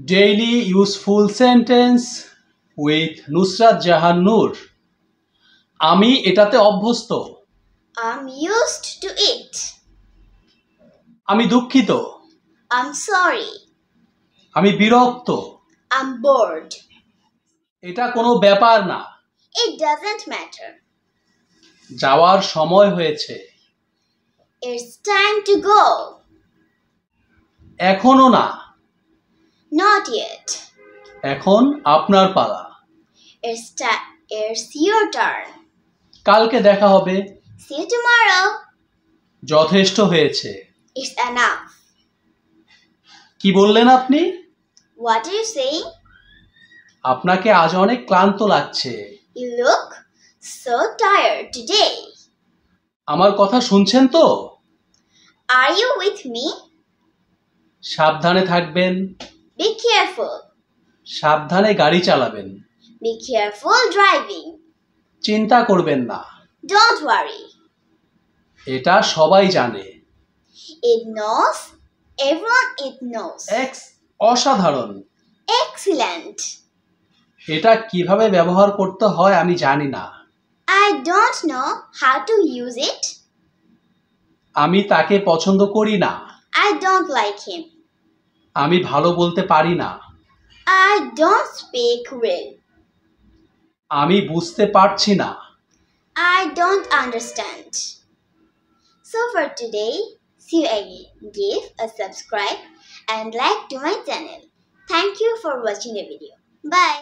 Daily useful sentence with Nusrat Jahan নূর। আমি এটাতে অভ্যস্ত। I'm used to it. আমি দুঃখিত। I'm sorry. আমি বিরক্ত। I'm bored. এটা কোনো ব্যাপার না। It doesn't matter. যাওয়ার সময় হয়েছে। It's time to go. এখনো না। Not yet. এখন আপনার পালা। It's your turn. কালকে দেখা হবে। See you tomorrow. যথেষ্ট হয়েছে। It's enough. কি বললেন আপনি? What are you saying? আপনাকে আজ অনেক ক্লান্ত লাগছে। You look so tired today. আমার কথা শুনছেন তো? Are you with me? সাবধানে থাকবেন। Be careful. সাবধানে গাড়ি চালাবেন। Be careful driving. চিন্তা করবেন না। Don't worry. এটা সবাই জানে। It knows. Everyone it knows. অসাধারণ। Excellent. এটা কিভাবে ব্যবহার করতে হয় আমি জানি না। I don't know how to use it. আমি তাকে পছন্দ করি না। I don't like him. আমি ভালো বলতে পারি না। I don't speak well. আমি বুঝতে পারছি না। I don't understand. So for today, see you again. Give a subscribe and like to my channel. Thank you for watching the video. Bye.